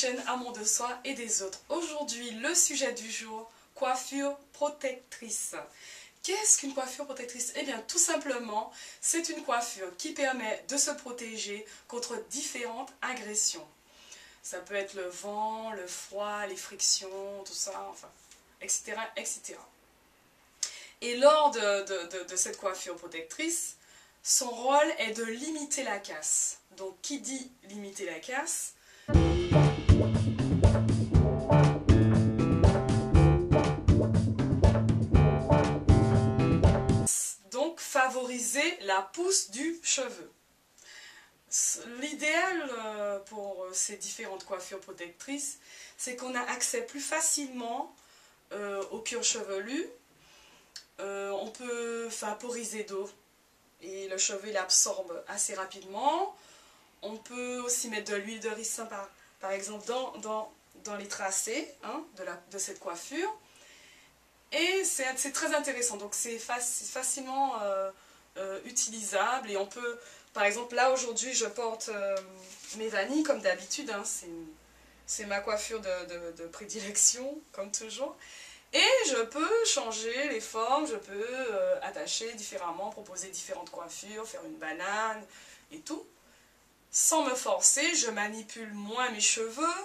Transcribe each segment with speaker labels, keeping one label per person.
Speaker 1: chaîne Amour de soi et des autres. Aujourd'hui, le sujet du jour, coiffure protectrice. Qu'est-ce qu'une coiffure protectrice? Eh bien, tout simplement, c'est une coiffure qui permet de se protéger contre différentes agressions. Ça peut être le vent, le froid, les frictions, tout ça, enfin, etc., etc. Et lors de cette coiffure protectrice, son rôle est de limiter la casse. Donc, qui dit limiter la casse? Donc, favoriser la pousse du cheveu. L'idéal pour ces différentes coiffures protectrices, c'est qu'on a accès plus facilement au cuir chevelu. On peut vaporiser d'eau et le cheveu il absorbe assez rapidement. On peut aussi mettre de l'huile de ricin par exemple dans les tracés de cette coiffure. Et c'est très intéressant, donc c'est facilement utilisable et on peut, par exemple là aujourd'hui je porte mes vanilles comme d'habitude, c'est ma coiffure de prédilection comme toujours. Et je peux changer les formes, je peux attacher différemment, proposer différentes coiffures, faire une banane et tout. Sans me forcer, je manipule moins mes cheveux,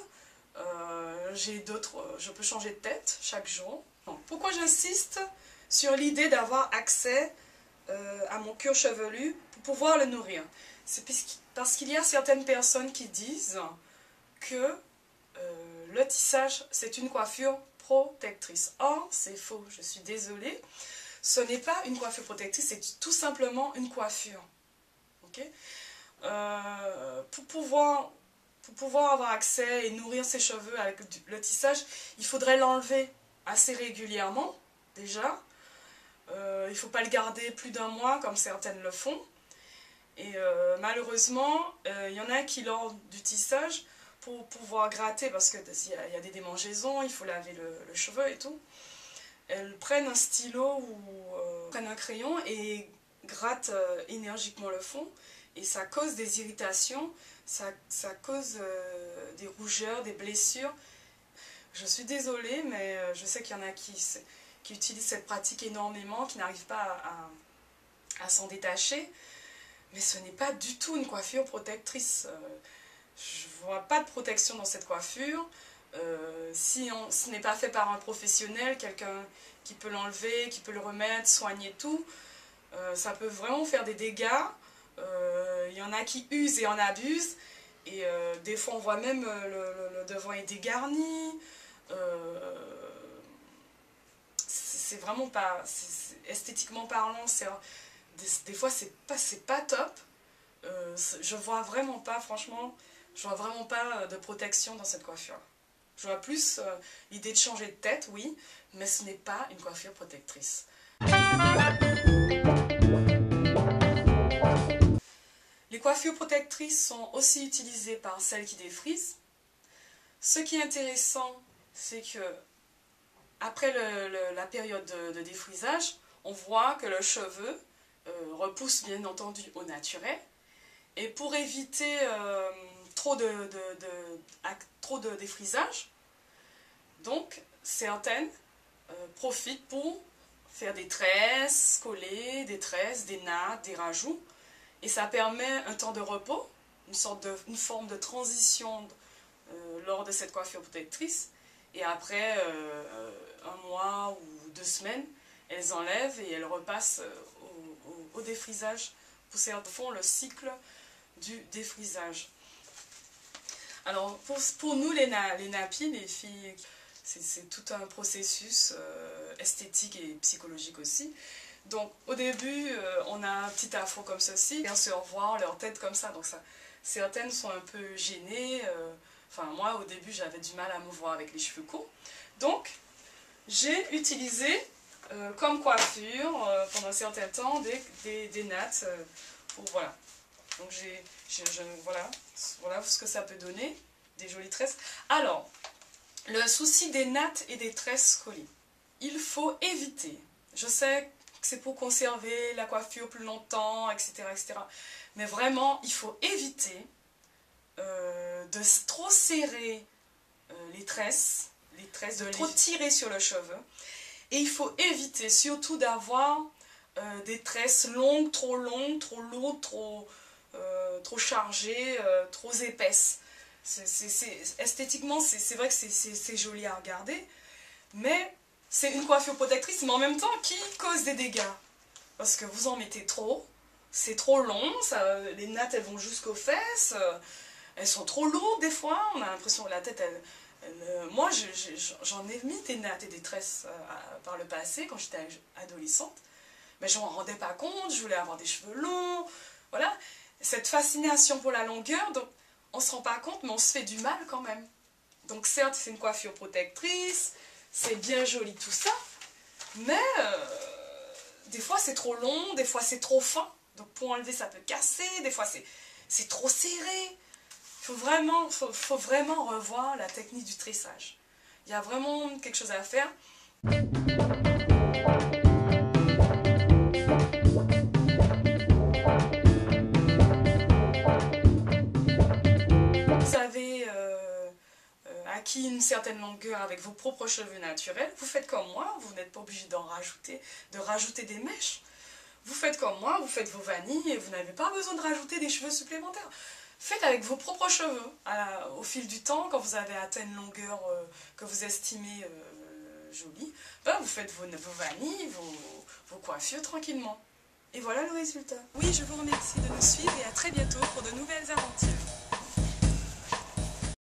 Speaker 1: je peux changer de tête chaque jour. Pourquoi j'insiste sur l'idée d'avoir accès à mon cuir chevelu pour pouvoir le nourrir? C'est parce qu'il y a certaines personnes qui disent que le tissage c'est une coiffure protectrice. Or, c'est faux, je suis désolée. Ce n'est pas une coiffure protectrice, c'est tout simplement une coiffure. Okay? Pour pouvoir avoir accès et nourrir ses cheveux avec le tissage, il faudrait l'enlever assez régulièrement, déjà. Il ne faut pas le garder plus d'un mois, comme certaines le font. Et malheureusement, il y en a qui, lors du tissage, pour pouvoir gratter, parce qu'il y a des démangeaisons, il faut laver le cheveu et tout, elles prennent un stylo ou prennent un crayon et grattent énergiquement le fond. Et ça cause des irritations, ça cause des rougeurs, des blessures. Je suis désolée, mais je sais qu'il y en a qui utilisent cette pratique énormément, qui n'arrivent pas à s'en détacher. Mais ce n'est pas du tout une coiffure protectrice. Je ne vois pas de protection dans cette coiffure. Si ce n'est pas fait par un professionnel, quelqu'un qui peut l'enlever, qui peut le remettre, soigner tout, ça peut vraiment faire des dégâts. Il y en a qui usent et en abusent. Et des fois on voit même le devant est dégarni. C'est vraiment pas, esthétiquement parlant, des fois c'est pas top. Je vois vraiment pas, franchement, je vois vraiment pas de protection dans cette coiffure. Je vois plus l'idée de changer de tête, oui, mais ce n'est pas une coiffure protectrice. Les coiffures protectrices sont aussi utilisées par celles qui défrisent. Ce qui est intéressant, c'est que après la période de défrisage, on voit que le cheveu repousse bien entendu au naturel. Et pour éviter trop de défrisage, donc certaines profitent pour faire des tresses collées, des tresses, des nattes, des rajouts. Et ça permet un temps de repos, une forme de transition lors de cette coiffure protectrice. Et après un mois ou 2 semaines, elles enlèvent et elles repassent au défrisage. Pour font le cycle du défrisage. Alors pour nous les nappies, les filles, c'est tout un processus esthétique et psychologique aussi. Donc au début on a un petit afro comme ceci, et on se revoit leur tête comme ça, donc certaines sont un peu gênées, enfin moi au début j'avais du mal à me voir avec les cheveux courts. Donc j'ai utilisé comme coiffure pendant un certain temps des nattes voilà. Donc voilà ce que ça peut donner, des jolies tresses. Alors, le souci des nattes et des tresses collées, il faut éviter. Je sais que c'est pour conserver la coiffure plus longtemps, etc., etc. Mais vraiment, il faut éviter de trop serrer les tresses de trop tirer sur le cheveu. Et il faut éviter surtout d'avoir des tresses longues, trop lourdes, trop chargées, trop épaisses. Esthétiquement, c'est vrai que c'est joli à regarder, mais c'est une coiffure protectrice, mais en même temps qui cause des dégâts. Parce que vous en mettez trop, c'est trop long, les nattes elles vont jusqu'aux fesses, elles sont trop lourdes des fois, on a l'impression que la tête, moi j'en ai mis des nattes et des tresses par le passé quand j'étais adolescente, mais je m'en rendais pas compte, je voulais avoir des cheveux longs, voilà. Cette fascination pour la longueur, donc on se rend pas compte, mais on se fait du mal quand même. Donc certes, c'est une coiffure protectrice, c'est bien joli tout ça, mais des fois c'est trop long, des fois c'est trop fin, donc pour enlever ça peut casser, des fois c'est trop serré. Faut vraiment revoir la technique du tressage. Il y a vraiment quelque chose à faire. Vous avez acquis une certaine longueur avec vos propres cheveux naturels, vous faites comme moi, vous n'êtes pas obligé de rajouter des mèches. Vous faites comme moi, vous faites vos vanilles et vous n'avez pas besoin de rajouter des cheveux supplémentaires. Faites avec vos propres cheveux. Au fil du temps, quand vous avez atteint une longueur que vous estimez jolie, ben vous faites vos vanilles, vos coiffures tranquillement. Et voilà le résultat. Oui, je vous remercie de nous suivre et à très bientôt pour de nouvelles aventures.